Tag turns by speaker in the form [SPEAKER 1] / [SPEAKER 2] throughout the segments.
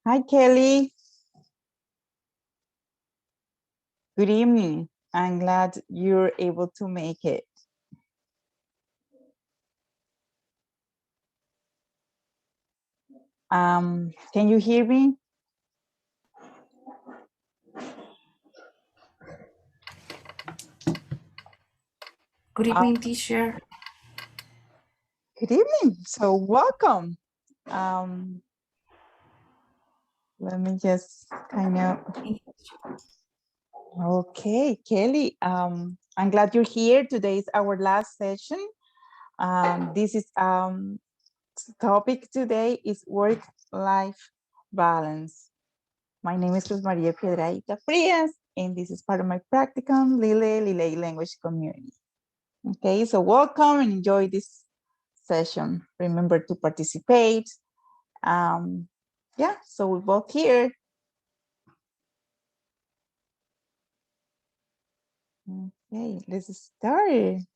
[SPEAKER 1] Hi, Kelly. Good evening. I'm glad you're able to make it. Can you hear me?
[SPEAKER 2] Good evening, teacher.
[SPEAKER 1] Good evening. So welcome. Let me just kind of. Okay, Kelly. I'm glad you're here. Today is our last session. This is topic today is work-life balance. My name is Luz Maria Piedrahita Frias, and this is part of my practicum Lile language community. Okay, so welcome and enjoy this session. Remember to participate. Yeah, so we're both here. Okay, let's start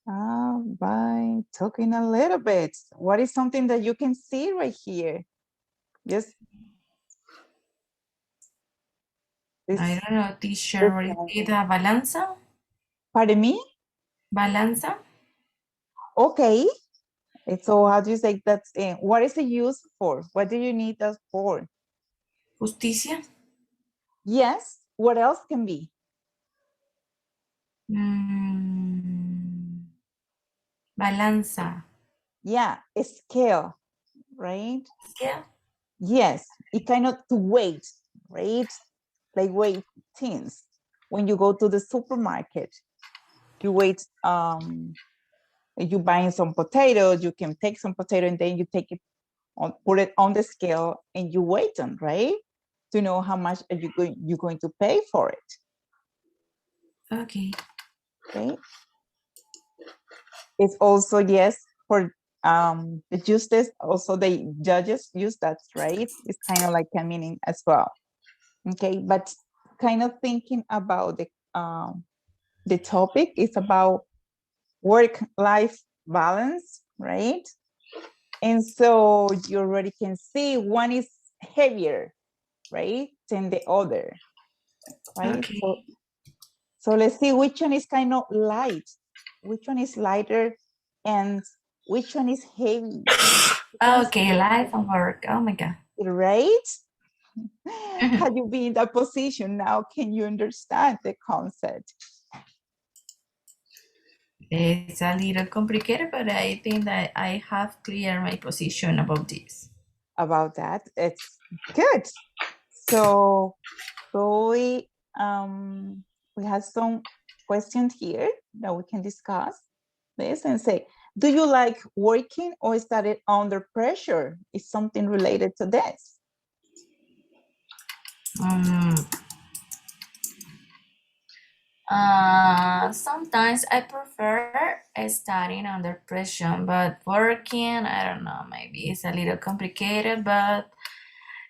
[SPEAKER 1] by talking a little bit. What is something that you can see right here? Just
[SPEAKER 2] I don't know, teacher. What is it? A balanza?
[SPEAKER 1] Pardon me?
[SPEAKER 2] Balanza?
[SPEAKER 1] Okay. So how do you say that? What is it used for? What do you need that for?
[SPEAKER 2] Justicia?
[SPEAKER 1] Yes. What else can be?
[SPEAKER 2] Balanza.
[SPEAKER 1] Yeah, a scale, right?
[SPEAKER 2] Scale?
[SPEAKER 1] Yes, it kind of to weight, right? Like weight things. When you go to the supermarket, you wait, you buying some potatoes, you can take some potato and then you take it on, put it on the scale and you weigh them, right? To know how much are you're going to pay for it.
[SPEAKER 2] Okay.
[SPEAKER 1] Okay. It's also, yes, for the justice, also the judges use that, right? It's kind of like a meaning as well. Okay, but kind of thinking about the topic is about work-life balance, right? And so you already can see one is heavier, right, than the other, right?
[SPEAKER 2] Okay.
[SPEAKER 1] So let's see which one is kind of light, which one is lighter, and which one is heavy.
[SPEAKER 2] Okay, life and work. Oh my God.
[SPEAKER 1] Right? Have you been in that position now? Can you understand the concept?
[SPEAKER 2] It's a little complicated, but I think that I have clear my position about this.
[SPEAKER 1] About that, it's good. So we have some questions here that we can discuss this and say, do you like working or studying under pressure? Is something related to this?
[SPEAKER 2] Um, Sometimes I prefer studying under pressure, but working, I don't know, maybe it's a little complicated, but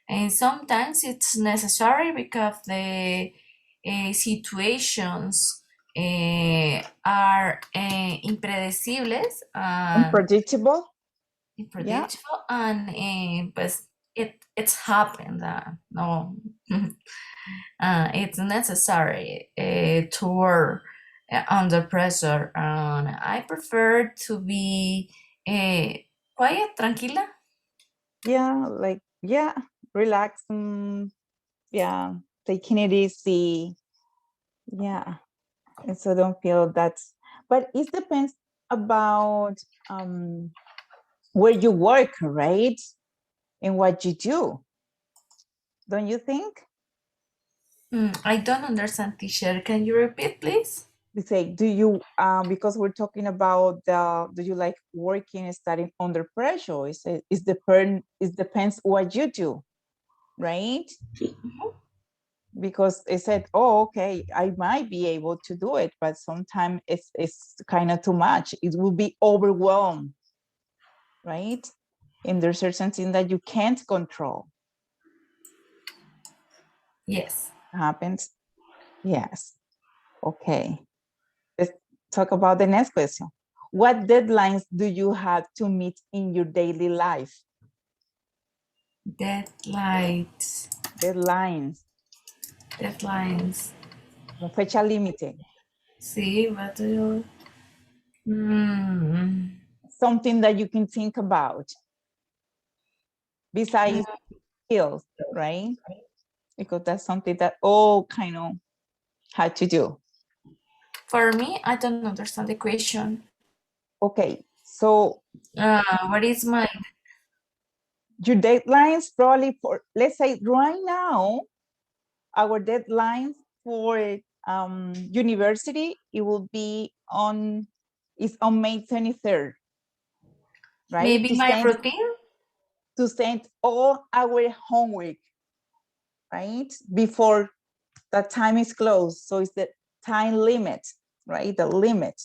[SPEAKER 2] and sometimes it's necessary because the situations are impredecibles and
[SPEAKER 1] Unpredictable? Yeah.
[SPEAKER 2] unpredictable, and but it's happened. No, it's necessary to work under pressure, and I prefer to be quiet, tranquila.
[SPEAKER 1] Yeah, like, yeah, relax. Yeah, taking it easy. Yeah. And so don't feel that's, but it depends about where you work, right? And what you do. Don't you think?
[SPEAKER 2] I don't understand, teacher. Can you repeat, please?
[SPEAKER 1] We say, do you, because we're talking about do you like working and studying under pressure? It depends what you do, right? Because it said, oh, okay, I might be able to do it, but sometimes it's kind of too much. It will be overwhelmed, right? And there's certain things that you can't control.
[SPEAKER 2] Yes.
[SPEAKER 1] Happens. Yes. Okay. Let's talk about the next question. What deadlines do you have to meet in your daily life?
[SPEAKER 2] Deadlines.
[SPEAKER 1] Deadlines.
[SPEAKER 2] Deadlines.
[SPEAKER 1] Fecha límite.
[SPEAKER 2] Sí, what do you... Mm.
[SPEAKER 1] Something that you can think about besides skills, right? Because that's something that all kind of had to do.
[SPEAKER 2] For me, I don't understand the question.
[SPEAKER 1] Okay, so
[SPEAKER 2] What is my...
[SPEAKER 1] your deadlines probably for, let's say right now, our deadlines for university, it will be on, it's on May 23rd, right?
[SPEAKER 2] Maybe my routine?
[SPEAKER 1] To send all our homework, right? Before the time is closed. So it's the time limit, right? The limit.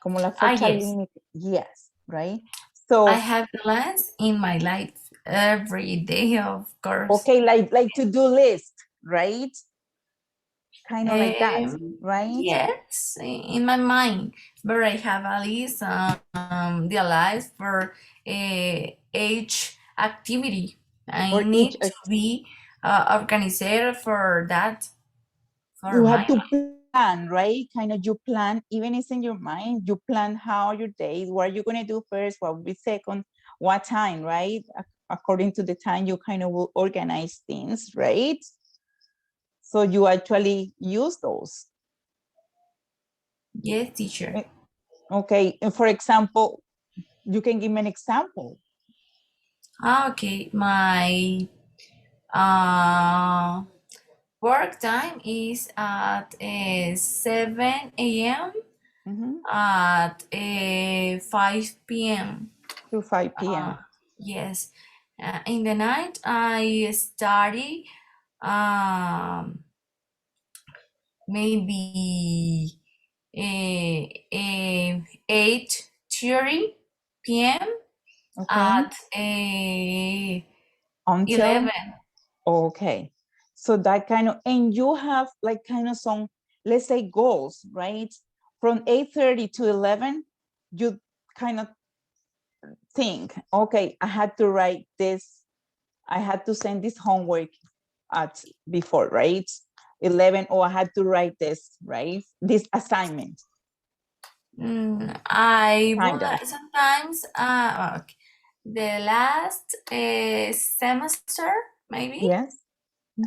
[SPEAKER 1] Como la fecha
[SPEAKER 2] Yes.
[SPEAKER 1] límite. Yes, right? So
[SPEAKER 2] I have plans in my life every day, of course.
[SPEAKER 1] okay, like to-do list, right? Kind of like that, right?
[SPEAKER 2] Yes, in my mind, but I have a list the list for each activity. I
[SPEAKER 1] For
[SPEAKER 2] need
[SPEAKER 1] each,
[SPEAKER 2] to be organized for that. For
[SPEAKER 1] you
[SPEAKER 2] my
[SPEAKER 1] have to plan, right? Kind of you plan, even it's in your mind, you plan how your days, what are you going to do first, what will be second, what time, right? According to the time, you kind of will organize things, right? So you actually use those.
[SPEAKER 2] yes, teacher.
[SPEAKER 1] Okay, and for example, you can give me an example.
[SPEAKER 2] Okay, my work time is at 7 a.m. At 5 p.m.
[SPEAKER 1] To 5 p.m.
[SPEAKER 2] Yes. In the night, I study maybe 8:30 p.m.
[SPEAKER 1] Okay.
[SPEAKER 2] at
[SPEAKER 1] Until
[SPEAKER 2] 11.
[SPEAKER 1] Okay. So that kind of, and you have like kind of some, let's say goals, right? From 8:30 to 11, you kind of think, okay, I had to write this, I had to send this homework at before, right? 11, or I had to write this, right? This assignment.
[SPEAKER 2] I would
[SPEAKER 1] Kinda.
[SPEAKER 2] sometimes okay. The last semester maybe
[SPEAKER 1] Yes.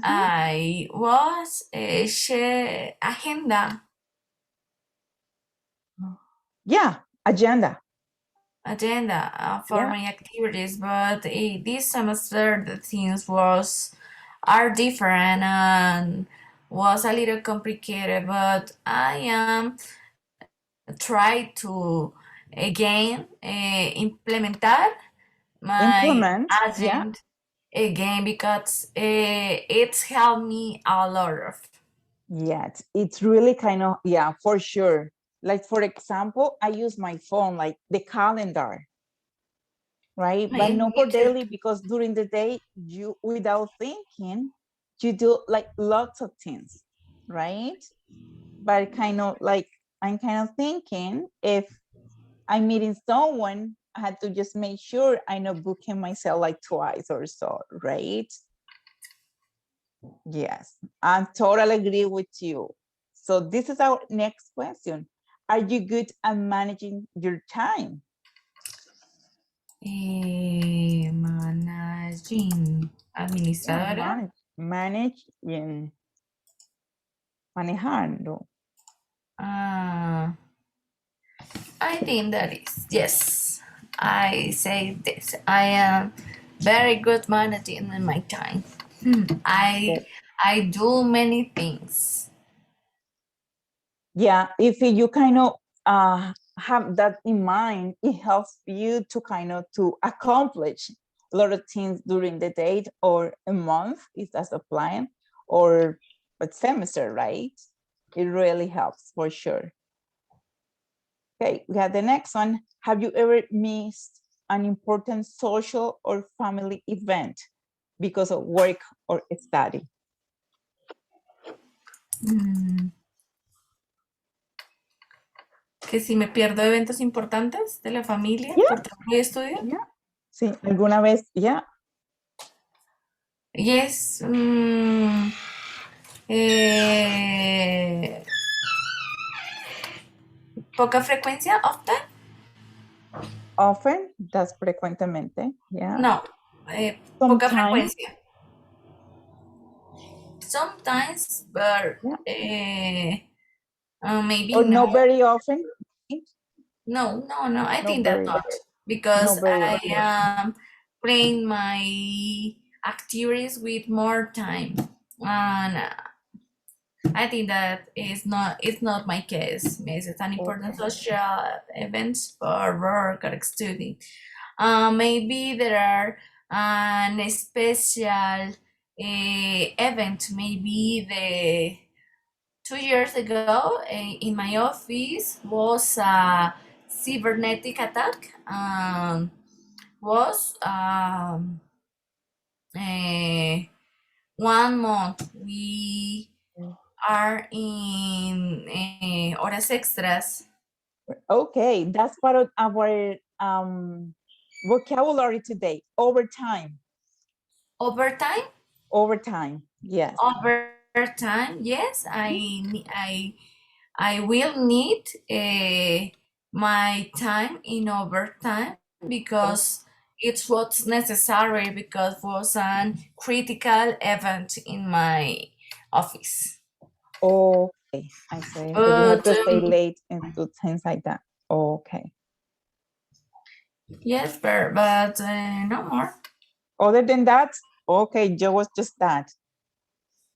[SPEAKER 2] I was share agenda
[SPEAKER 1] Yeah, agenda.
[SPEAKER 2] for
[SPEAKER 1] Yeah.
[SPEAKER 2] my activities, but this semester the things are different and was a little complicated. But I am try to again implementar my
[SPEAKER 1] Implement. Yeah.
[SPEAKER 2] agenda again because it's helped me a lot of.
[SPEAKER 1] Yeah, it's really kind of, yeah, for sure. Like, for example, I use my phone, like the calendar, right? But
[SPEAKER 2] Me
[SPEAKER 1] not for
[SPEAKER 2] too.
[SPEAKER 1] daily, because during the day, you, without thinking, you do like lots of things, right? But kind of like, I'm kind of thinking if I'm meeting someone, I had to just make sure I know booking myself like twice or so, right? Yes, I totally agree with you. So this is our next question. Are you good at managing your time?
[SPEAKER 2] Managing
[SPEAKER 1] Yeah,
[SPEAKER 2] administradora.
[SPEAKER 1] managing, manejando.
[SPEAKER 2] Uh, I think that is yes. I say this. I am very good managing in my time. I
[SPEAKER 1] Okay.
[SPEAKER 2] I do many things.
[SPEAKER 1] Yeah, if you kind of have that in mind, it helps you to kind of to accomplish a lot of things during the day or a month, if that's a plan, or a semester, right? It really helps for sure. Okay, we have the next one. Have you ever missed an important social or family event because of work or study?
[SPEAKER 2] Mm, que si me pierdo eventos importantes de la familia
[SPEAKER 1] Yeah,
[SPEAKER 2] por trabajo y estudio.
[SPEAKER 1] yeah. Sí, alguna vez, yeah.
[SPEAKER 2] Yes. Eh, poca frecuencia, often?
[SPEAKER 1] Often, that's frecuentemente. Yeah.
[SPEAKER 2] No, poca
[SPEAKER 1] Sometimes.
[SPEAKER 2] frecuencia. Sometimes, but
[SPEAKER 1] Yeah.
[SPEAKER 2] maybe
[SPEAKER 1] Or
[SPEAKER 2] no.
[SPEAKER 1] not very often. Right?
[SPEAKER 2] No, no, no. I
[SPEAKER 1] Not
[SPEAKER 2] think that
[SPEAKER 1] very,
[SPEAKER 2] not because
[SPEAKER 1] not very
[SPEAKER 2] I
[SPEAKER 1] often.
[SPEAKER 2] am playing my activities with more time, and I think that is not it's not my case. It's an important
[SPEAKER 1] Okay.
[SPEAKER 2] social events for work or study. Maybe there are an special event. Maybe the 2 years ago in my office was a cybernetic attack. Was eh, 1 month we are in horas extras.
[SPEAKER 1] Okay, that's part of our vocabulary today. Overtime.
[SPEAKER 2] Overtime.
[SPEAKER 1] Overtime. Yes.
[SPEAKER 2] Overtime. Yes, I will need my time in overtime
[SPEAKER 1] Oh,
[SPEAKER 2] because it's what's necessary because was an critical event in my office.
[SPEAKER 1] okay. I say. So you have
[SPEAKER 2] But
[SPEAKER 1] to stay late and do things like that. Okay.
[SPEAKER 2] yes, but no more.
[SPEAKER 1] Other than that, okay, Joe was just that.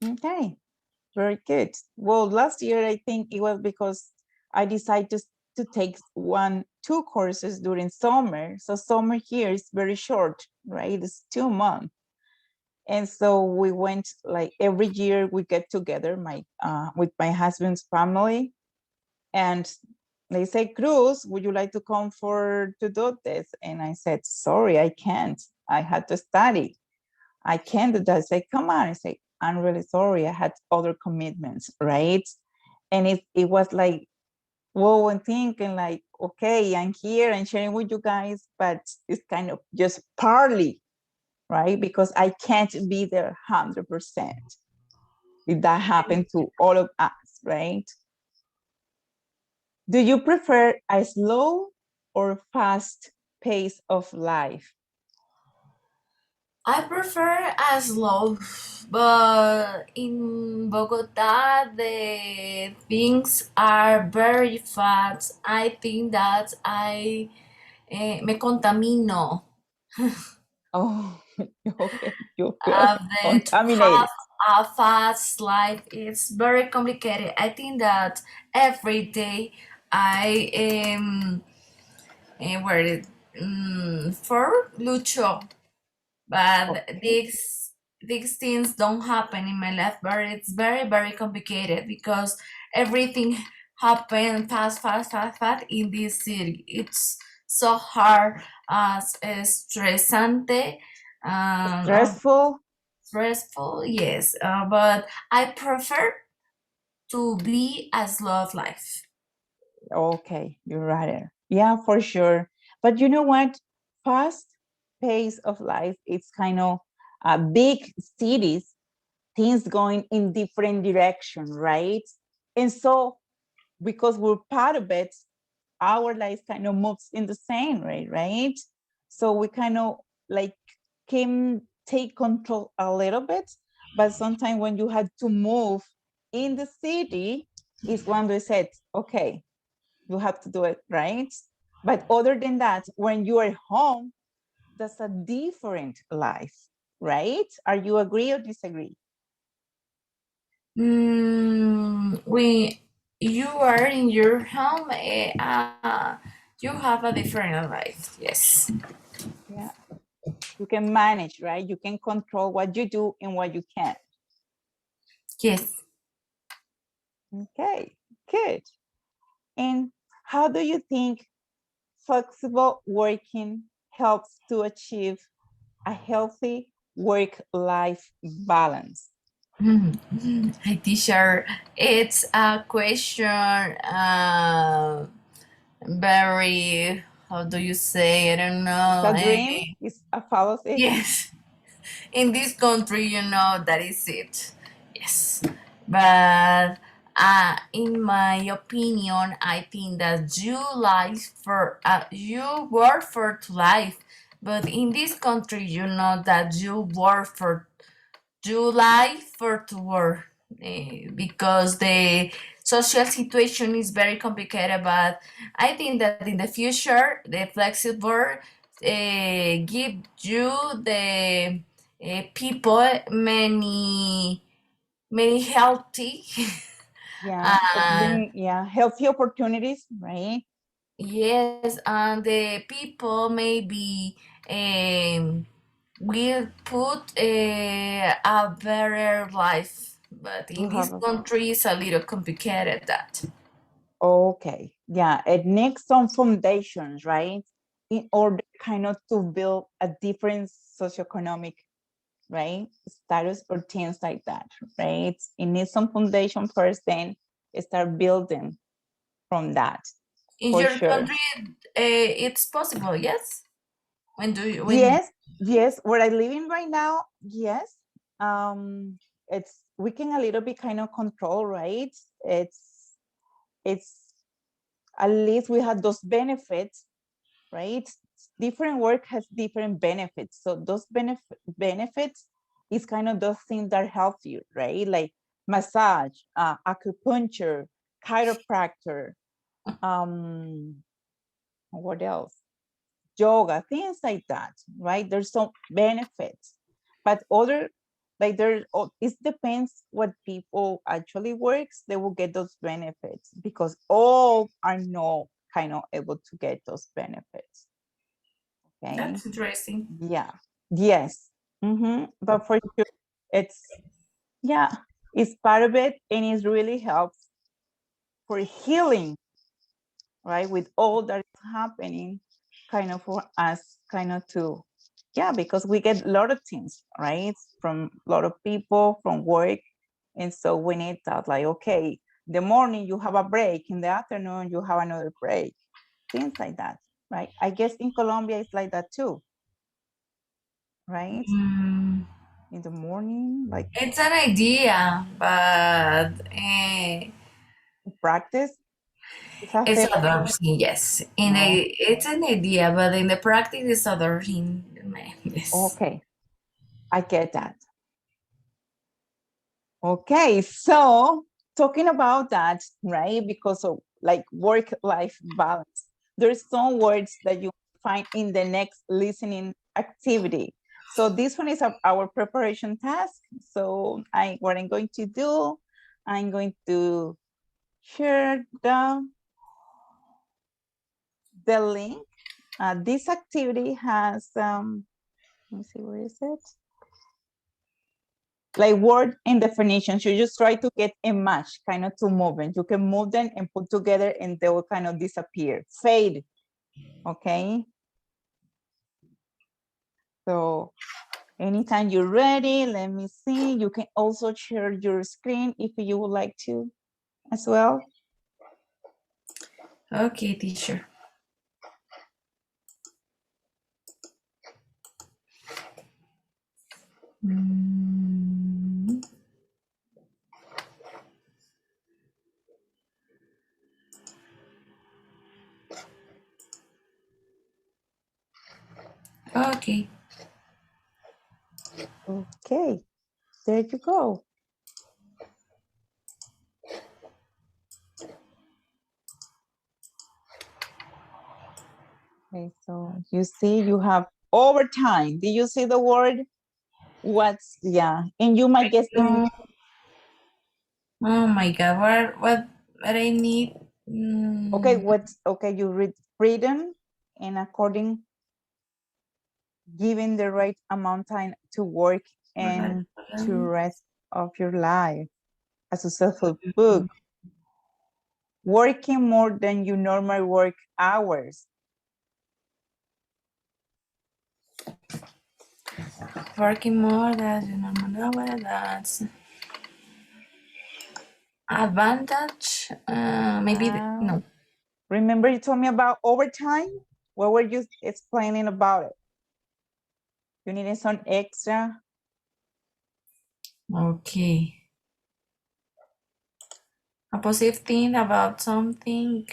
[SPEAKER 1] Okay. Very good. Well, last year I think it was because I decided to take two courses during summer. So summer here is very short, right? It's 2 months. And so we went like every year we get together with my husband's family, and they say, Cruz, would you like to come to do this? And I said, sorry, I can't. I had to study. I can't do that. I say, come on. I say, I'm really sorry. I had other commitments, right? And it was like, whoa, and thinking like, okay, I'm here and sharing with you guys, but it's kind of just partly, right? Because I can't be there 100%. If that happened to all of us, right? Do you prefer a slow or fast pace of life?
[SPEAKER 2] I prefer a slow, but in Bogota the things are very fast. I think that I me contamino.
[SPEAKER 1] Oh, okay, you feel
[SPEAKER 2] That
[SPEAKER 1] contaminated.
[SPEAKER 2] have a fast life is very complicated. I think that every day I am where it for lucho, but
[SPEAKER 1] Okay.
[SPEAKER 2] these things don't happen in my life. But it's very complicated because everything happen fast in this city. It's so hard as stressante. Um,
[SPEAKER 1] Stressful?
[SPEAKER 2] Stressful, yes, but I prefer to be a slow life.
[SPEAKER 1] Okay, you're right. Yeah, for sure. But you know what? Fast pace of life, it's kind of big cities, things going in different direction, right? And so because we're part of it, our life kind of moves in the same way, right? So we kind of like can take control a little bit, but sometimes when you had to move in the city, is when they said, okay, you have to do it, right? But other than that, when you are home, that's a different life, right? Are you agree or disagree?
[SPEAKER 2] When you are in your home, you have a different life. Yes,
[SPEAKER 1] Yeah, you can manage, right? You can control what you do and what you can't.
[SPEAKER 2] yes.
[SPEAKER 1] Okay, good. And how do you think flexible working helps to achieve a healthy work-life balance?
[SPEAKER 2] Hi, teacher. It's a question. Very. How do you say? I don't
[SPEAKER 1] It's
[SPEAKER 2] know.
[SPEAKER 1] a dream, it's a fallacy.
[SPEAKER 2] Yes. in this country, you know, that is it. Yes, but in my opinion, I think that you work for to life, but in this country, you know that you work for July for to work because the social situation is very complicated. But I think that in the future, the flexible give you the people many healthy.
[SPEAKER 1] Yeah,
[SPEAKER 2] uh,
[SPEAKER 1] yeah, healthy opportunities, right?
[SPEAKER 2] yes, and the people maybe um, will put a better life, but
[SPEAKER 1] To
[SPEAKER 2] in
[SPEAKER 1] have
[SPEAKER 2] this country it's a little complicated that.
[SPEAKER 1] okay, yeah, it needs some foundations, right? In order kind of to build a different socioeconomic, right, status or things like that, right? It needs some foundation first, then start building from that,
[SPEAKER 2] In
[SPEAKER 1] for
[SPEAKER 2] your
[SPEAKER 1] sure.
[SPEAKER 2] country, it's possible, yes? When
[SPEAKER 1] Yes, yes, where I live in right now, yes. It's we can a little bit kind of control, right? It's at least we have those benefits, right? Different work has different benefits. So those benefits is kind of those things that help you, right? Like massage, acupuncture, chiropractor, what else? Yoga, things like that, right? There's some benefits, but other like it depends what people actually works. They will get those benefits because all are not kind of able to get those benefits. Okay.
[SPEAKER 2] that's interesting.
[SPEAKER 1] Yeah. Yes. But for sure, it's yeah, it's part of it, and it really helps for healing, right? With all that is happening, kind of for us, kind of to yeah, because we get a lot of things, right? From a lot of people, from work, and so we need that. Like, okay, the morning you have a break, in the afternoon you have another break, things like that, right? I guess in Colombia it's like that too, right?
[SPEAKER 2] Mm,
[SPEAKER 1] In the morning, like
[SPEAKER 2] it's an idea, but
[SPEAKER 1] practice. It's a
[SPEAKER 2] it's
[SPEAKER 1] thing.
[SPEAKER 2] other thing, yes.
[SPEAKER 1] No.
[SPEAKER 2] It's an idea, but in the practice, it's other thing. Yes.
[SPEAKER 1] Okay, I get that. Okay, so talking about that, right? Because of like work-life balance, there's some words that you find in the next listening activity. So this one is our preparation task. So what I'm going to do, I'm going to share the link. This activity has, let me see, where is it? Like word and definitions. You just try to get a match, kind of two movements. You can move them and put together and they will kind of disappear, fade, okay? So anytime you're ready, let me see. You can also share your screen if you would like to as well.
[SPEAKER 2] Okay, teacher. Mm, okay.
[SPEAKER 1] Okay, there you go. Okay, so you see you have overtime. Did you see the word? What's, yeah, and you might guess the
[SPEAKER 2] Oh, oh my God, what I need?
[SPEAKER 1] okay,
[SPEAKER 2] Mm,
[SPEAKER 1] what's, okay, you read freedom and according given the right amount of time to work and to rest of your life. A successful book, working more than your normal work hours.
[SPEAKER 2] working more than you normal, that's advantage.
[SPEAKER 1] Uh,
[SPEAKER 2] No.
[SPEAKER 1] remember you told me about overtime? What were you explaining about it? You needed some extra?
[SPEAKER 2] Okay. A positive thing about something.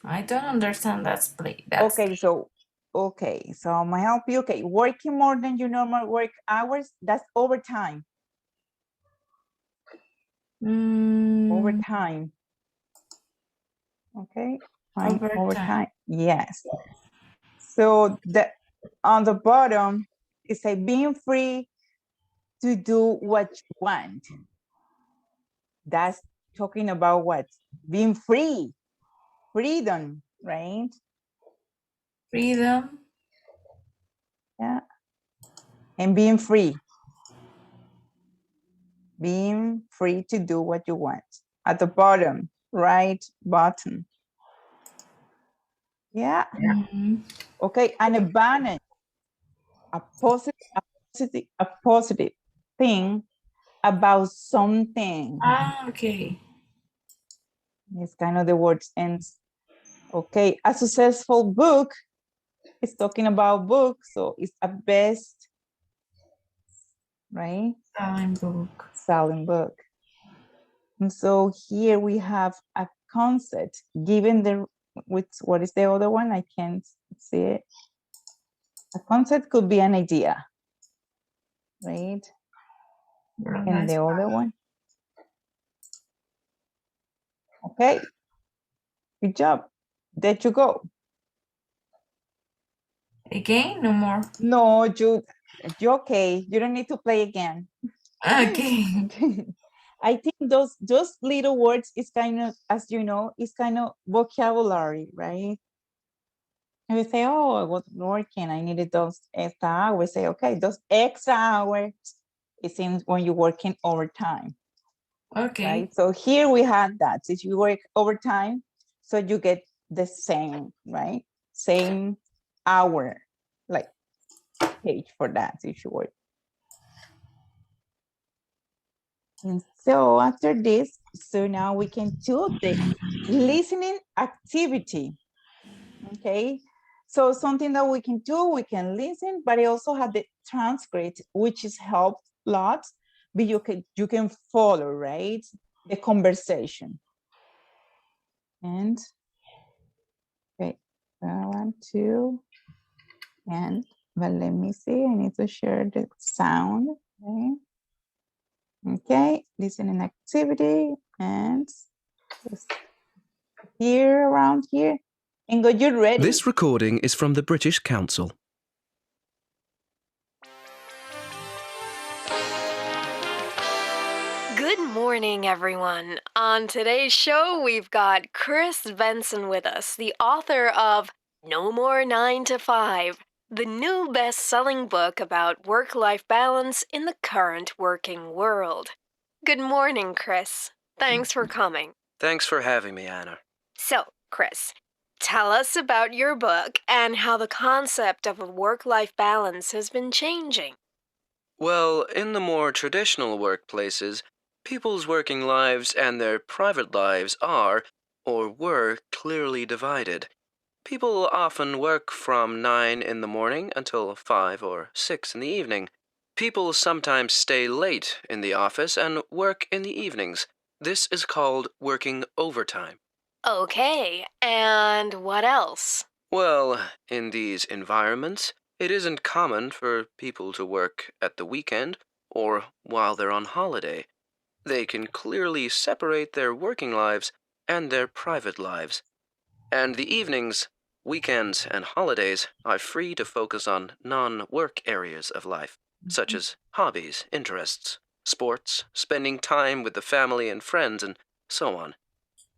[SPEAKER 2] I don't understand that split.
[SPEAKER 1] Okay, so I'm gonna help you. Okay, working more than your normal work hours, that's overtime. Overtime. Okay, fine, overtime. Yes. So on the bottom, it say being free to do what you want. That's talking about what? Being free, freedom, right?
[SPEAKER 2] Freedom.
[SPEAKER 1] Yeah. And being free. Being free to do what you want. At the bottom, right button. Yeah. Okay, an advantage, a positive thing about something.
[SPEAKER 2] Okay.
[SPEAKER 1] It's kind of the words ends. Okay, a successful book is talking about books, so it's a best, right? Selling book. And so here we have a concept given the, with what is the other one? I can't see it. A concept could be an idea, right? And the other one. Okay, good job. There you go.
[SPEAKER 2] Again, no more.
[SPEAKER 1] No, you okay. You don't need to play again.
[SPEAKER 2] Okay.
[SPEAKER 1] I think those little words is kind of, as you know, is kind of vocabulary, right? And we say, oh, I was working, I needed those extra hours. Say, okay, those extra hours is in when you're working overtime.
[SPEAKER 2] Okay.
[SPEAKER 1] Right? So here we have that. If you work overtime, so you get the same, right? Same hour, like page for that if you work. And so after this, so now we can do the listening activity. Okay, so something that we can do, we can listen, but I also have the transcript, which is helped lots, but you can follow, right? The conversation. And okay, 1, 2, and but let me see, I need to share the sound. Okay, okay, listening activity, and here around here. Ingo, you're ready.
[SPEAKER 3] This recording is from the British Council.
[SPEAKER 4] Good morning, everyone. On today's show, we've got Chris Benson with us, the author of No More 9 to 5, the new best-selling book about work-life balance in the current working world. Good morning, Chris. Thanks for coming.
[SPEAKER 3] Thanks for having me, Anna.
[SPEAKER 4] So, Chris, tell us about your book and how the concept of a work-life balance has been changing.
[SPEAKER 3] Well, in the more traditional workplaces, people's working lives and their private lives are, or were, clearly divided. People often work from 9 in the morning until 5 or 6 in the evening. People sometimes stay late in the office and work in the evenings. This is called working overtime.
[SPEAKER 4] Okay, and what else?
[SPEAKER 3] Well, in these environments, it isn't common for people to work at the weekend or while they're on holiday. They can clearly separate their working lives and their private lives. And the evenings, weekends, and holidays are free to focus on non-work areas of life, such as hobbies, interests, sports, spending time with the family and friends, and so on.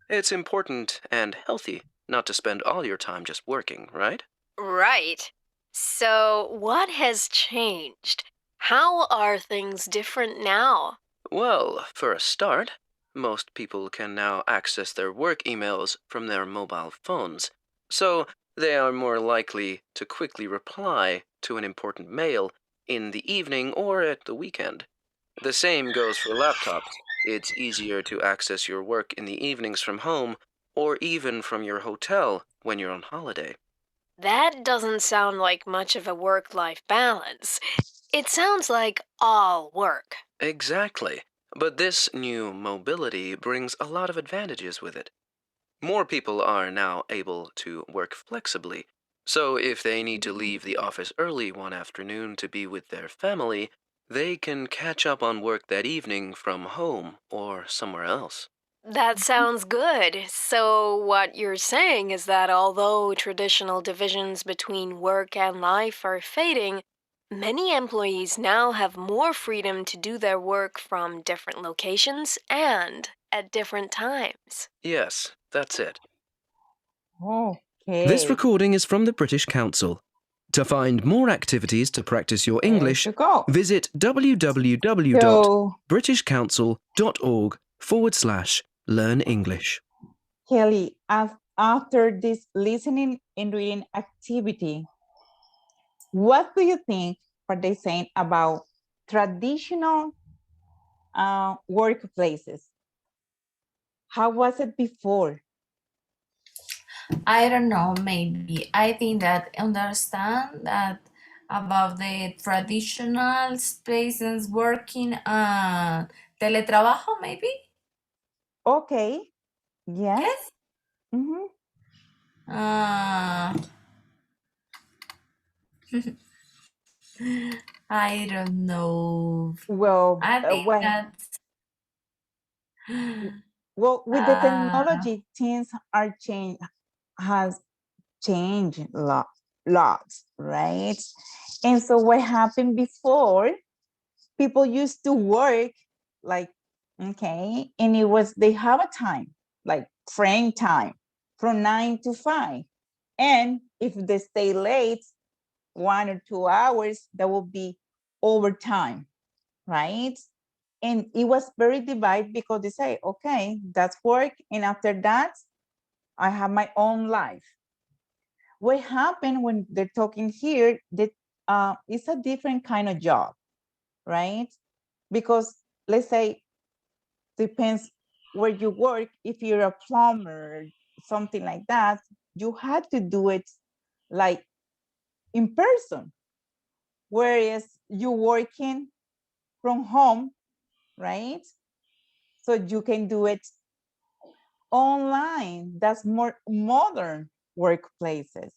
[SPEAKER 3] It's important and healthy not to spend all your time just working, right?
[SPEAKER 4] Right. So, what has changed? How are things different now?
[SPEAKER 3] Well, for a start, most people can now access their work emails from their mobile phones, so they are more likely to quickly reply to an important mail in the evening or at the weekend. The same goes for laptops. It's easier to access your work in the evenings from home or even from your hotel when you're on holiday.
[SPEAKER 4] That doesn't sound like much of a work-life balance. It sounds like all work.
[SPEAKER 3] Exactly. But this new mobility brings a lot of advantages with it. More people are now able to work flexibly. So if they need to leave the office early one afternoon to be with their family, they can catch up on work that evening from home or somewhere else.
[SPEAKER 4] That sounds good. So, what you're saying is that although traditional divisions between work and life are fading, many employees now have more freedom to do their work from different locations and at different times.
[SPEAKER 3] Yes, that's it.
[SPEAKER 1] Okay.
[SPEAKER 5] This recording is from the British Council. To find more activities to practice your
[SPEAKER 1] There
[SPEAKER 5] English,
[SPEAKER 1] you go.
[SPEAKER 5] visit
[SPEAKER 1] So,
[SPEAKER 5] www.britishcouncil.org/learn English.
[SPEAKER 1] Kelly, after this listening and reading activity, what do you think are they saying about traditional workplaces? How was it before?
[SPEAKER 2] I don't know, maybe. I think that understand that about the traditional spaces working teletrabajo, maybe?
[SPEAKER 1] Okay. Yes.
[SPEAKER 2] Yes?
[SPEAKER 1] Mhm.
[SPEAKER 2] Uh, I don't know.
[SPEAKER 1] Well,
[SPEAKER 2] I think
[SPEAKER 1] when
[SPEAKER 2] that
[SPEAKER 1] with the
[SPEAKER 2] uh,
[SPEAKER 1] technology, things are has changed lots, right? And so what happened before, people used to work like, okay, and they have a time, like frame time from 9 to 5. And if they stay late 1 or 2 hours, that will be overtime, right? And it was very divided because they say, okay, that's work. And after that, I have my own life. What happened when they're talking here that it's a different kind of job, right? Because let's say, depends where you work. If you're a plumber, something like that, you had to do it like in person. Whereas you working from home, right? So you can do it online. That's more modern workplaces.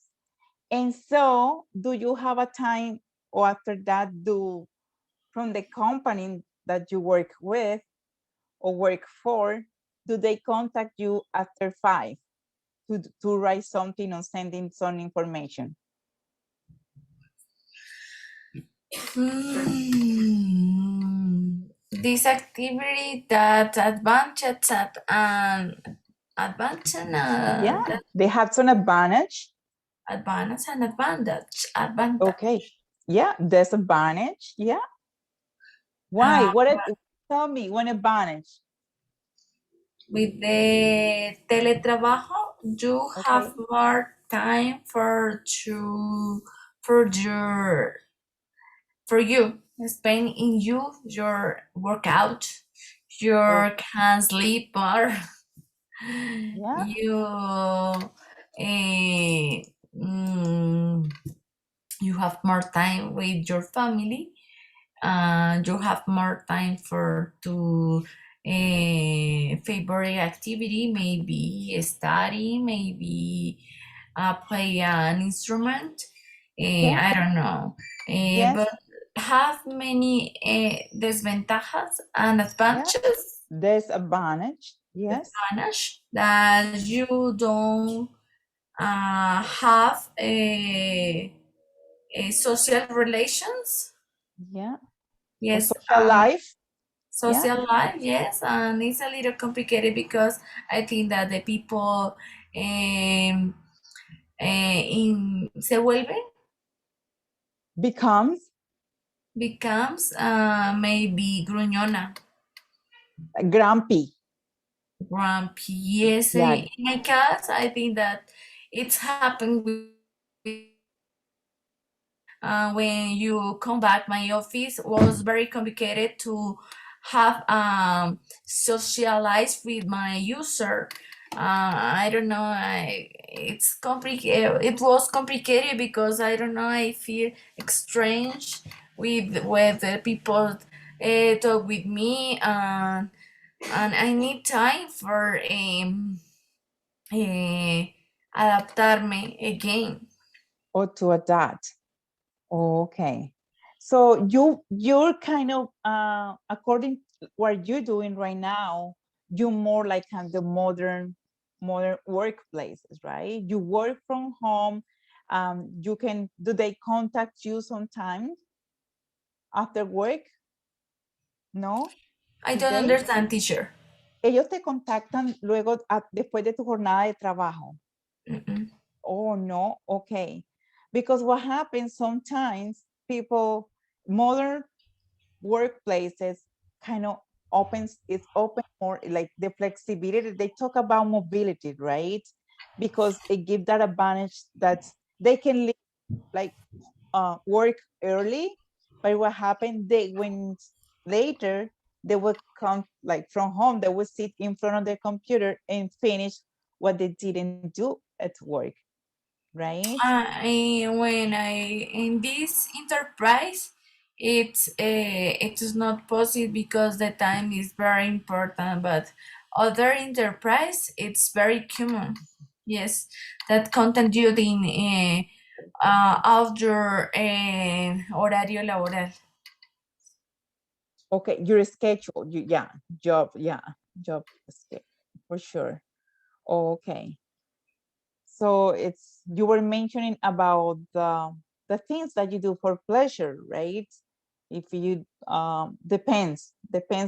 [SPEAKER 1] And so, do you have a time, or after that, do from the company that you work with or work for, do they contact you after 5 to write something or sending some information?
[SPEAKER 2] this activity that advantage and
[SPEAKER 1] Yeah, they have some advantage.
[SPEAKER 2] advantage and advantage.
[SPEAKER 1] Okay. Yeah, disadvantage. Yeah. Why?
[SPEAKER 2] Uh,
[SPEAKER 1] Tell me one advantage.
[SPEAKER 2] with the teletrabajo, you have
[SPEAKER 1] Okay.
[SPEAKER 2] more time for you spend in your workout. You
[SPEAKER 1] Oh,
[SPEAKER 2] can sleep more.
[SPEAKER 1] yeah.
[SPEAKER 2] You eh, mm, you have more time with your family. You have more time for to a favorite activity, maybe study, maybe play an instrument.
[SPEAKER 1] Yeah.
[SPEAKER 2] I don't know,
[SPEAKER 1] Yes.
[SPEAKER 2] but have many desventajas and
[SPEAKER 1] Yeah.
[SPEAKER 2] advantages.
[SPEAKER 1] Disadvantage. Yes.
[SPEAKER 2] Advantage that you don't have a social relations.
[SPEAKER 1] Yeah. Or
[SPEAKER 2] Yes,
[SPEAKER 1] social life. Yeah.
[SPEAKER 2] social life, yes, and it's a little complicated because I think that the people se vuelven
[SPEAKER 1] Becomes
[SPEAKER 2] becomes maybe gruñona,
[SPEAKER 1] grumpy.
[SPEAKER 2] grumpy. Yes,
[SPEAKER 1] Yeah.
[SPEAKER 2] in my case, I think that it's happened when you come back. My office was very complicated to have socialize with my user I don't know. It's complicated. It was complicated because I don't know. I feel strange with the people talk with me, and I need time for adaptarme again.
[SPEAKER 1] Or to adapt. Okay. So you're kind of according to what you're doing right now, you're more like the modern workplaces, right? You work from home. You can, do they contact you sometimes after work? No?
[SPEAKER 2] I
[SPEAKER 1] Do
[SPEAKER 2] don't
[SPEAKER 1] they?
[SPEAKER 2] understand, teacher.
[SPEAKER 1] Ellos te contactan luego después de tu jornada de trabajo.
[SPEAKER 2] Mm-mm.
[SPEAKER 1] Oh, no, okay. Because what happens sometimes, people, modern workplaces kind of it's open more, like the flexibility. They talk about mobility, right? Because it gives that advantage that they can leave, like work early, but what happened, they when later they will come like from home, they will sit in front of their computer and finish what they didn't do at work, right?
[SPEAKER 2] When I in this enterprise, it is not possible because the time is very important. But other enterprise, it's very common. Yes, that content you in outdoor horario laboral.
[SPEAKER 1] Okay, your schedule, yeah, job, schedule, for sure. Okay, so it's, you were mentioning about the things that you do for pleasure, right? If you depends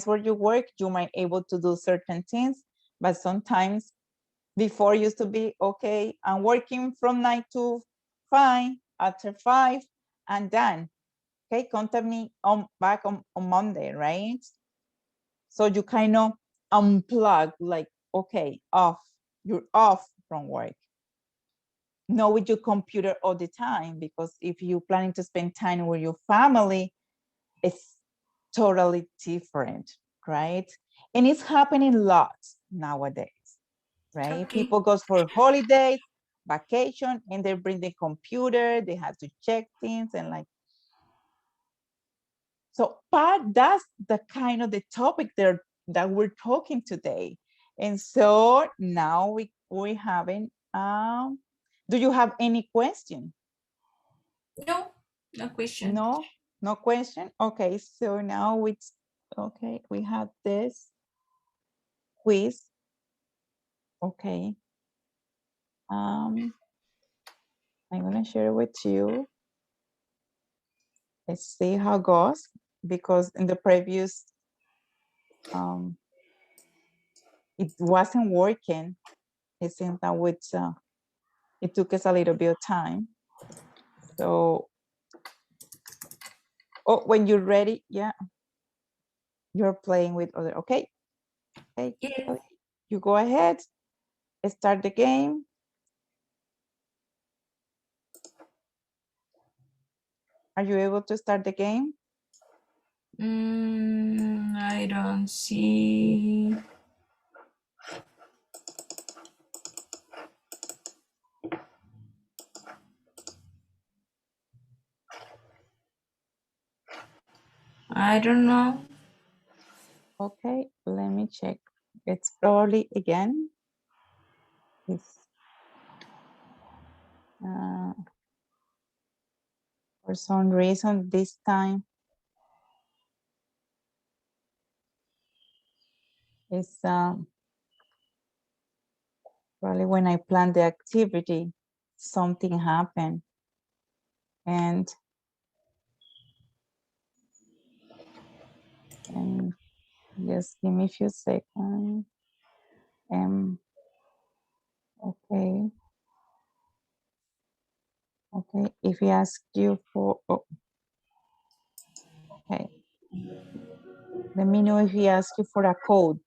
[SPEAKER 1] where you work, you might able to do certain things, but sometimes before used to be, okay, I'm working from 9 to 5, after 5 and done. Okay, contact me on back on Monday, right? So you kind of unplug, like, okay, off, you're off from work. Not with your computer all the time, because if you're planning to spend time with your family, it's totally different, right? And it's happening lots nowadays, right?
[SPEAKER 2] Okay.
[SPEAKER 1] People goes for holidays, vacation, and they bring the computer, they have to check things and like, so that's the kind of the topic there that we're talking today. And so now we having do you have any question?
[SPEAKER 2] No, no question.
[SPEAKER 1] No, no question. Okay, so now we have this quiz. Okay. I'm gonna share with you. Let's see how it goes, because in the previous it wasn't working. It seems that with it took us a little bit of time. So, oh, when you're ready, yeah, you're playing with other. Okay, okay,
[SPEAKER 2] Yes.
[SPEAKER 1] you go ahead, start the game. Are you able to start the game?
[SPEAKER 2] I don't see. I don't know.
[SPEAKER 1] Okay, let me check. It's probably again. It's for some reason this time it's probably when I plan the activity, something happened, and just give me a few seconds. Okay. Okay, if he asks you for, oh, okay. Let me know if he asks you for a code.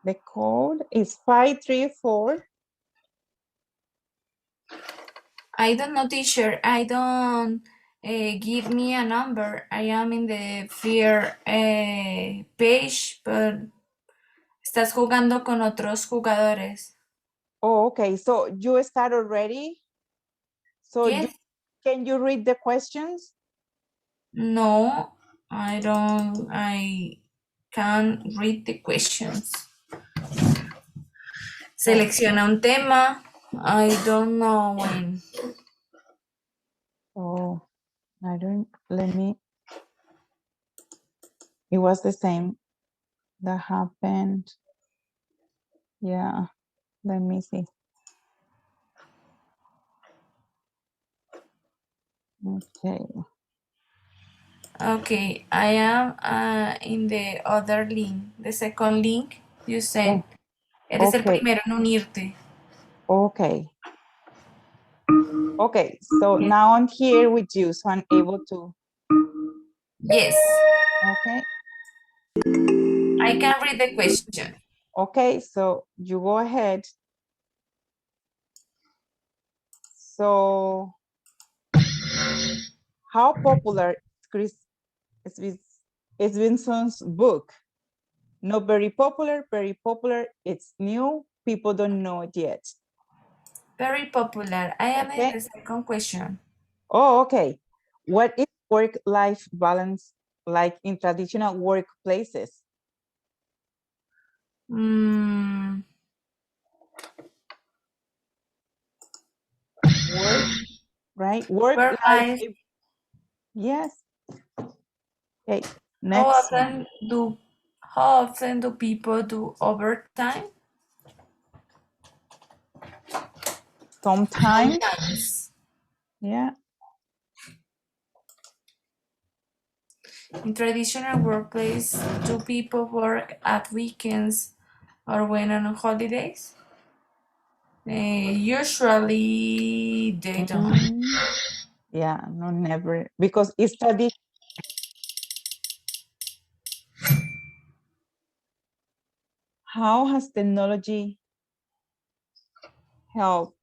[SPEAKER 1] The code is 534
[SPEAKER 2] I don't know, teacher. I don't give me a number. I am in the fear page, but estás jugando con otros jugadores.
[SPEAKER 1] Oh, okay. So you start already? So
[SPEAKER 2] Yes.
[SPEAKER 1] can you read the questions?
[SPEAKER 2] No, I don't. I can't read the questions. Selecciona un tema. I don't know when.
[SPEAKER 1] Oh, I don't, let me, it was the same that happened. Yeah, let me see. Okay.
[SPEAKER 2] Okay, I am in the other link, the second link you sent. Eres el
[SPEAKER 1] Okay.
[SPEAKER 2] primero en unirte.
[SPEAKER 1] Okay. Okay, so now I'm here with you, so I'm able to,
[SPEAKER 2] Yes,
[SPEAKER 1] okay.
[SPEAKER 2] I can read the question.
[SPEAKER 1] Okay, so you go ahead. So, how popular is Vincent's book? Not very popular, it's new, people don't know it yet.
[SPEAKER 2] Very popular. I am in
[SPEAKER 1] Okay.
[SPEAKER 2] the second question.
[SPEAKER 1] Oh, okay. What is work-life balance like in traditional workplaces?
[SPEAKER 2] Mm,
[SPEAKER 1] Work, right? Work
[SPEAKER 2] work
[SPEAKER 1] life.
[SPEAKER 2] life.
[SPEAKER 1] Yes. Okay.
[SPEAKER 2] How
[SPEAKER 1] Next one.
[SPEAKER 2] often do people do overtime?
[SPEAKER 1] Sometimes.
[SPEAKER 2] Sometimes.
[SPEAKER 1] Yeah.
[SPEAKER 2] In traditional workplace, do people work at weekends or when on holidays? Usually they don't.
[SPEAKER 1] Yeah. No, never. Because it's tradition. How has technology helped?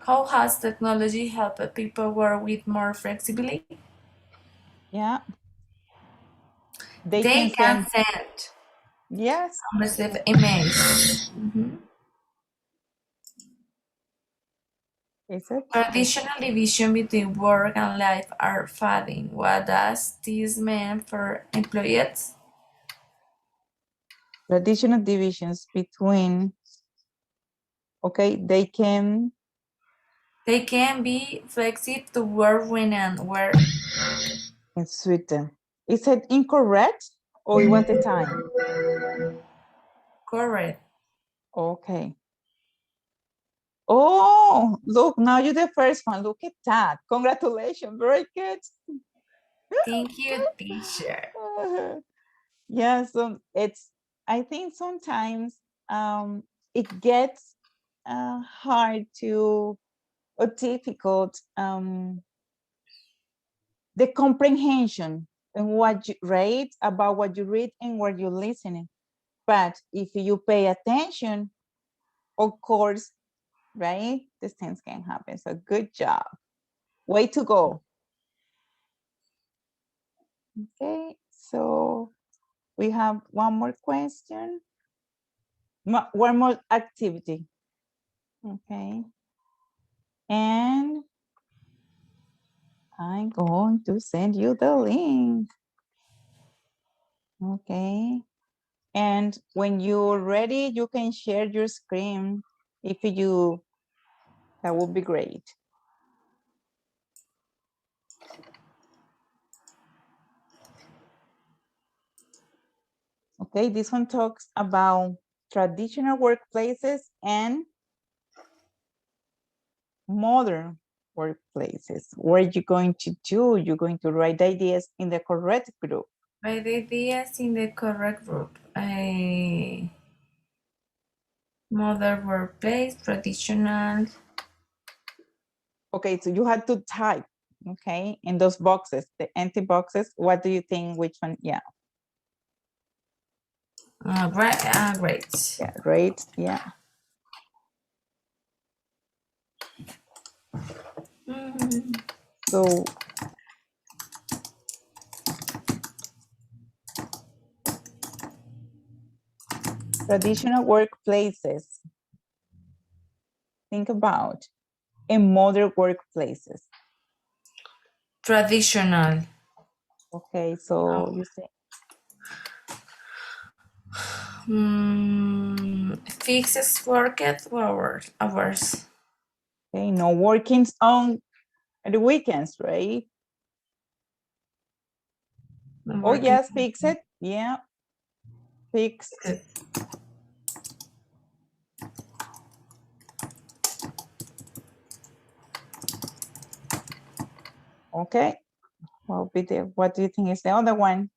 [SPEAKER 2] How has technology helped people work with more flexibility?
[SPEAKER 1] Yeah. They
[SPEAKER 2] They
[SPEAKER 1] can
[SPEAKER 2] can
[SPEAKER 1] send.
[SPEAKER 2] send
[SPEAKER 1] Yes.
[SPEAKER 2] and receive emails. Mhm.
[SPEAKER 1] Is it?
[SPEAKER 2] Traditional division between work and life are fading. What does this mean for employees?
[SPEAKER 1] Traditional divisions between. Okay. They can.
[SPEAKER 2] They can be flexible to work when and where.
[SPEAKER 1] In Sweden. Is it incorrect or it was the time?
[SPEAKER 2] Correct.
[SPEAKER 1] Okay. Oh, look, now you're the first one. Look at that. Congratulations. Very good.
[SPEAKER 2] Thank you, teacher.
[SPEAKER 1] Yeah, so I think sometimes it gets hard to, or difficult, the comprehension and what you read, about what you read and what you're listening. But if you pay attention, of course, right, these things can happen. So good job. Way to go. Okay, so we have one more question. One more activity. Okay. And I'm going to send you the link. Okay. And when you're ready, you can share your screen. If you, that would be great. Okay, this one talks about traditional workplaces and modern workplaces. What are you going to do? You're going to write ideas in the correct group.
[SPEAKER 2] Write the ideas in the correct group. Modern workplace, traditional.
[SPEAKER 1] Okay, so you had to type, okay, in those boxes, the empty boxes. What do you think? Which one? Yeah,
[SPEAKER 2] Great.
[SPEAKER 1] yeah, great. Yeah.
[SPEAKER 2] Mm,
[SPEAKER 1] So traditional workplaces. Think about in modern workplaces.
[SPEAKER 2] traditional.
[SPEAKER 1] Okay, so you say
[SPEAKER 2] Fixes work at hours.
[SPEAKER 1] okay, no working on the weekends, right?
[SPEAKER 2] No
[SPEAKER 1] Oh
[SPEAKER 2] working.
[SPEAKER 1] yes, fix it. Yeah, fixed.
[SPEAKER 2] Good.
[SPEAKER 1] Okay. What do you think is the other one?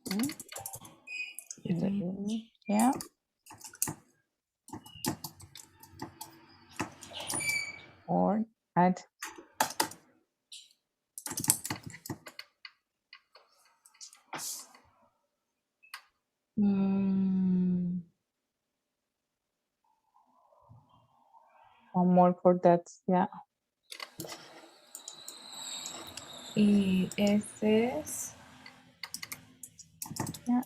[SPEAKER 1] Hmm? Yeah. Or add.
[SPEAKER 2] Mm,
[SPEAKER 1] One more for that. Yeah.
[SPEAKER 2] ESS.
[SPEAKER 1] Yeah.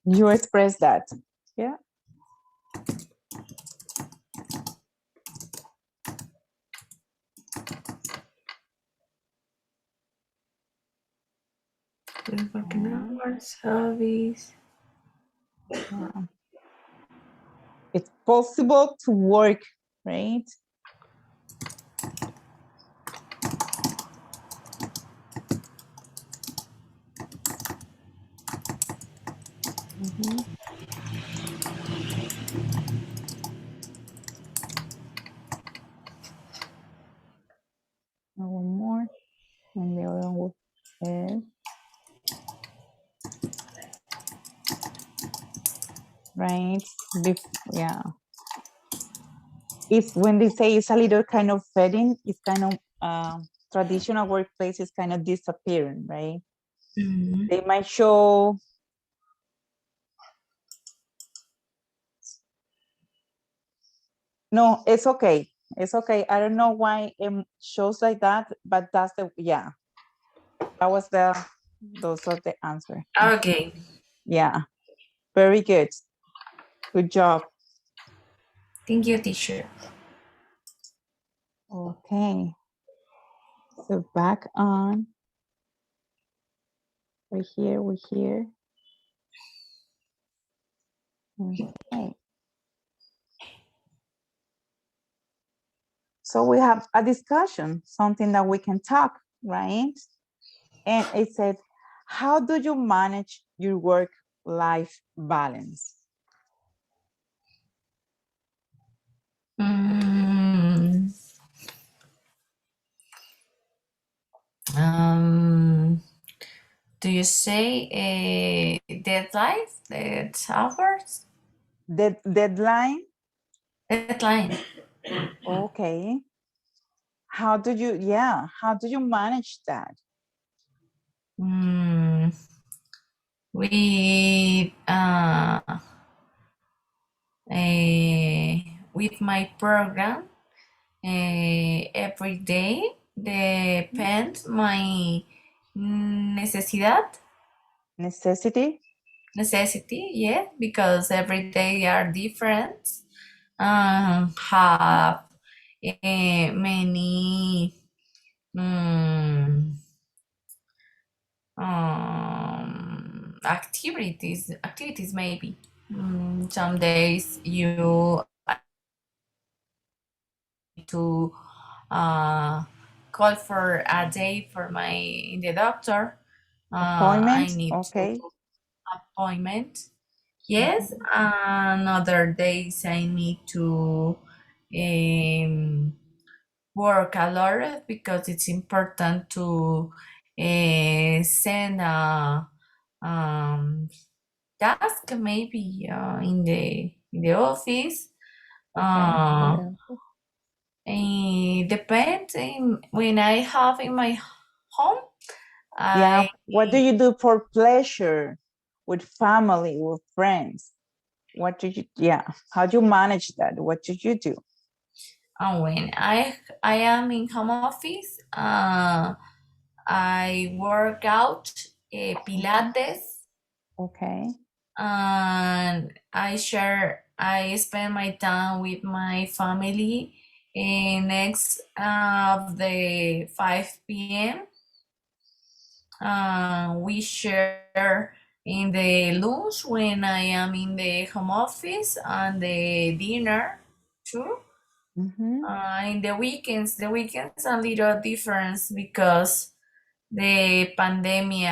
[SPEAKER 1] You express that. Yeah.
[SPEAKER 2] Working hours, hobbies.
[SPEAKER 1] Yeah. It's possible to work, right? One more. And the other one is right. Yeah. It's when they say it's a little kind of fading, it's kind of traditional workplace is kind of disappearing, right?
[SPEAKER 2] Mm.
[SPEAKER 1] They might show no, it's okay. It's okay. I don't know why it shows like that, but that's the yeah. That was those are the answer.
[SPEAKER 2] Okay.
[SPEAKER 1] Yeah. Very good. Good job.
[SPEAKER 2] Thank you, teacher.
[SPEAKER 1] Okay. So back on. We're here. Okay. So we have a discussion, something that we can talk, right? And it said, how do you manage your work-life balance?
[SPEAKER 2] Mm, um, do you say a deadline? It's hours?
[SPEAKER 1] Deadline?
[SPEAKER 2] Deadline.
[SPEAKER 1] Okay. How do you manage that?
[SPEAKER 2] Mm, with my program, every day depends my
[SPEAKER 1] Necessity?
[SPEAKER 2] necessity, yeah, because every day are different, have many activities maybe. Some days you to call for a day for my in the doctor. I
[SPEAKER 1] Appointment?
[SPEAKER 2] need to
[SPEAKER 1] Okay.
[SPEAKER 2] appointment. Yes, another days I need to work a lot because it's important to send a task maybe in the office.
[SPEAKER 1] Okay.
[SPEAKER 2] It depends. When I have in my home,
[SPEAKER 1] Yeah.
[SPEAKER 2] I
[SPEAKER 1] What do you do for pleasure with family, with friends? What do you, yeah. How do you manage that? What do you do?
[SPEAKER 2] when I am in home office, I work out Pilates,
[SPEAKER 1] Okay.
[SPEAKER 2] and I spend my time with my family next of the 5 p.m. We share in the lunch when I am in the home office and the dinner too.
[SPEAKER 1] Mm-hmm.
[SPEAKER 2] In the weekends a little difference because the pandemic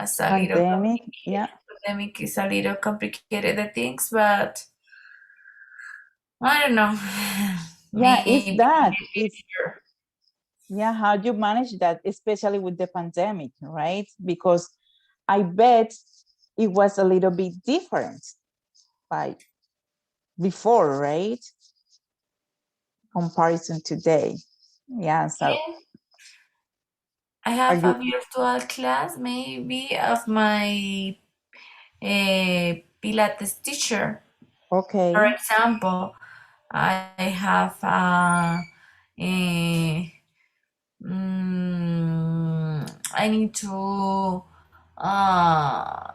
[SPEAKER 2] is a little
[SPEAKER 1] Pandemic. Yeah.
[SPEAKER 2] pandemic is a little complicated the things, but I don't know.
[SPEAKER 1] Yeah. It's
[SPEAKER 2] Maybe
[SPEAKER 1] that. It's
[SPEAKER 2] later.
[SPEAKER 1] yeah. How do you manage that, especially with the pandemic, right? Because I bet it was a little bit different like before, right? Comparison today. Yeah. So
[SPEAKER 2] Yeah, I
[SPEAKER 1] are
[SPEAKER 2] have a
[SPEAKER 1] you
[SPEAKER 2] virtual class maybe of my Pilates teacher. For
[SPEAKER 1] okay?
[SPEAKER 2] example, I have a I need to uh,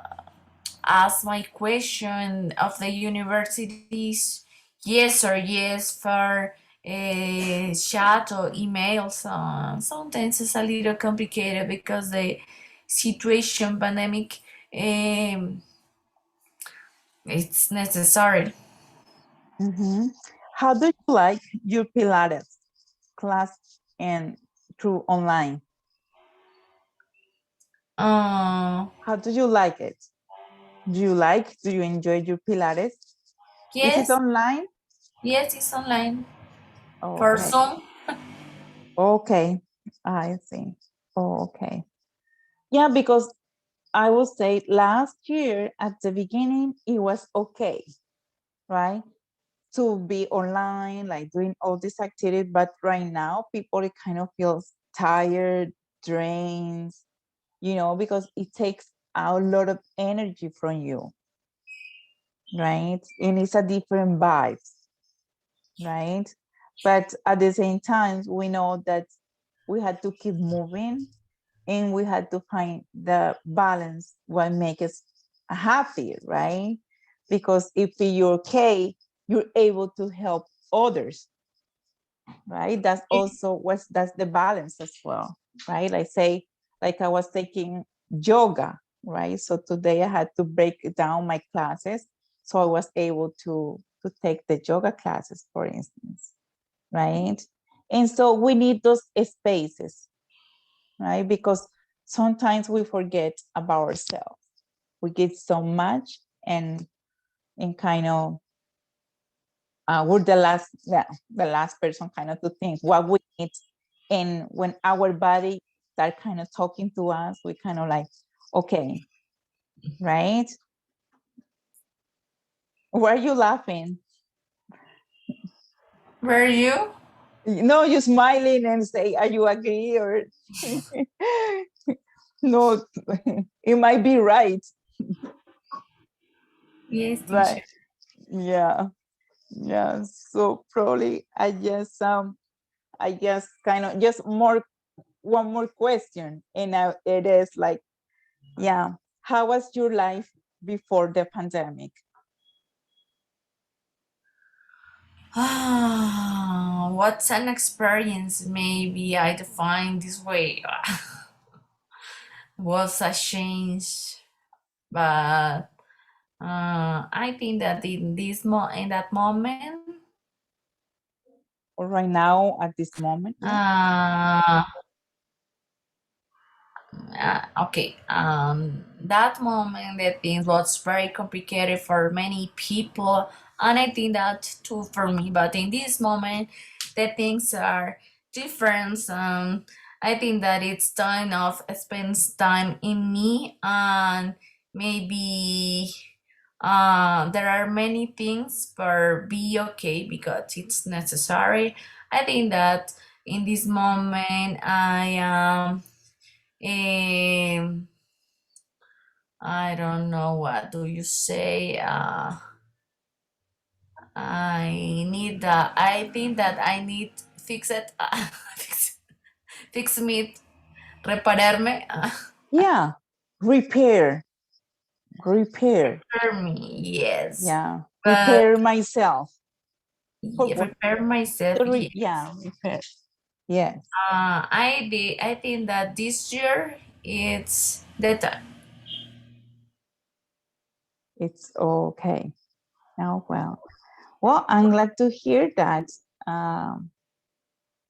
[SPEAKER 2] ask my question of the universities, yes or yes for chat or emails. Sometimes it's a little complicated because the situation pandemic um, it's necessary.
[SPEAKER 1] Mm-hmm. How do you like your Pilates class and through online? How do you like it? Do you enjoy your Pilates? Is it
[SPEAKER 2] Yes,
[SPEAKER 1] online?
[SPEAKER 2] yes, it's online for
[SPEAKER 1] Okay.
[SPEAKER 2] Zoom.
[SPEAKER 1] Okay. I see. Oh, okay. Yeah, because I will say last year at the beginning, it was okay, right? To be online, like doing all this activity. But right now, people it kind of feels tired, drained, because it takes a lot of energy from you, right? And it's a different vibe, right? But at the same time, we know that we had to keep moving and we had to find the balance what make us happy, right? Because if you're okay, you're able to help others, right? That's the balance as well, right? Like I was taking yoga, right? So today I had to break down my classes, so I was able to take the yoga classes, for instance, right? And so we need those spaces, right? Because sometimes we forget about ourselves. We get so much and kind of we're the last person kind of to think what we need. And when our body start kind of talking to us, we kind of like, okay, right? Why are you laughing?
[SPEAKER 2] Were you?
[SPEAKER 1] No, you smiling and say, are you agree or no, it might be right,
[SPEAKER 2] Yes,
[SPEAKER 1] right?
[SPEAKER 2] teacher.
[SPEAKER 1] Yeah, yeah. So probably I just kind of just more one more question, and it is like, yeah, how was your life before the pandemic?
[SPEAKER 2] What's an experience? Maybe I define this way. Was a change, but I think that in that moment,
[SPEAKER 1] Or right now at this moment? Yeah.
[SPEAKER 2] uh, okay, that moment the things was very complicated for many people, and I think that too for me. But in this moment, the things are different. I think that it's time of spends time in me, and maybe there are many things for be okay because it's necessary. I think that in this moment I am. I don't know what do you say. I think that I need fix it. Fix me, repararme.
[SPEAKER 1] Yeah, repair,
[SPEAKER 2] Repair me. Yes.
[SPEAKER 1] yeah,
[SPEAKER 2] But
[SPEAKER 1] repair myself. For
[SPEAKER 2] yeah,
[SPEAKER 1] what?
[SPEAKER 2] prepare myself. Yes.
[SPEAKER 1] Yeah, repair. Yes,
[SPEAKER 2] I think that this year it's the time.
[SPEAKER 1] it's okay. Oh, well, I'm glad to hear that.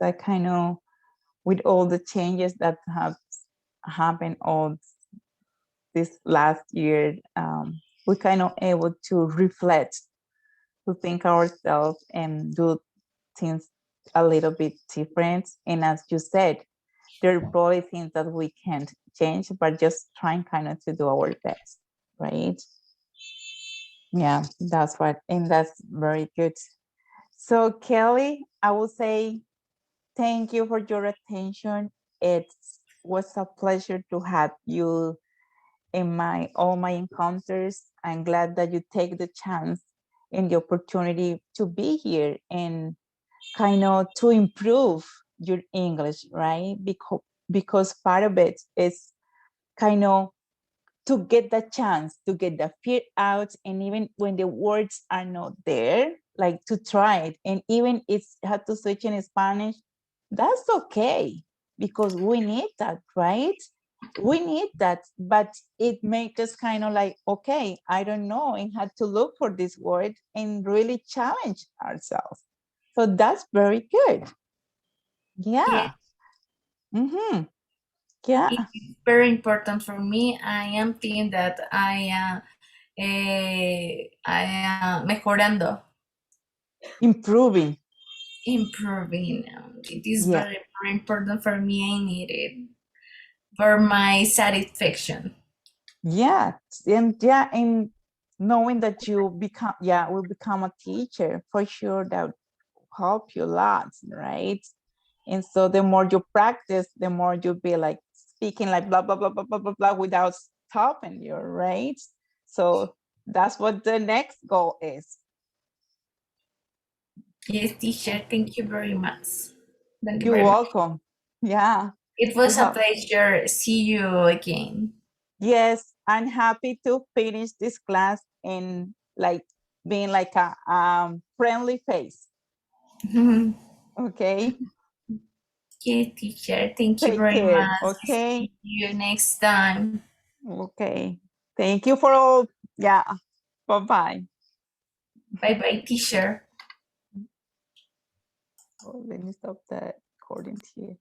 [SPEAKER 1] That kind of with all the changes that have happened all this last year, we kind of able to reflect, to think ourselves and do things a little bit different. And as you said, there are probably things that we can't change, but just trying kind of to do our best, right? Yeah, that's what, and that's very good. So Kelly, I will say thank you for your attention. It was a pleasure to have you in all my encounters. I'm glad that you take the chance and the opportunity to be here and kind of to improve your English, right? Because part of it is kind of to get the chance to get the fear out, and even when the words are not there, like to try it, and even if you have to switch in Spanish, that's okay, because we need that, right? We need that, but it makes us kind of like, okay, I don't know, and had to look for this word and really challenge ourselves. So that's very good. Yeah. Mm-hmm. Yeah.
[SPEAKER 2] It's very important for me. I am thinking that I am mejorando,
[SPEAKER 1] Improving.
[SPEAKER 2] improving. It is
[SPEAKER 1] Yeah.
[SPEAKER 2] very, very important for me. I need it for my satisfaction.
[SPEAKER 1] Yeah. And knowing that you will become a teacher for sure, that will help you a lot, right? And so the more you practice, the more you'll be like speaking like blah blah blah blah blah blah blah without stopping you, right? So that's what the next goal is.
[SPEAKER 2] Yes, teacher, thank you very much. Thank you
[SPEAKER 1] You're
[SPEAKER 2] very much.
[SPEAKER 1] welcome. Yeah.
[SPEAKER 2] It was a pleasure. See you again.
[SPEAKER 1] Yes, I'm happy to finish this class and like being like a friendly face. Okay.
[SPEAKER 2] Okay, teacher. Thank you
[SPEAKER 1] Take
[SPEAKER 2] very
[SPEAKER 1] care.
[SPEAKER 2] much.
[SPEAKER 1] Okay.
[SPEAKER 2] See you next time.
[SPEAKER 1] Okay. Thank you for all. Yeah. Bye-bye.
[SPEAKER 2] Bye bye, teacher.
[SPEAKER 1] Oh, let me stop that recording here.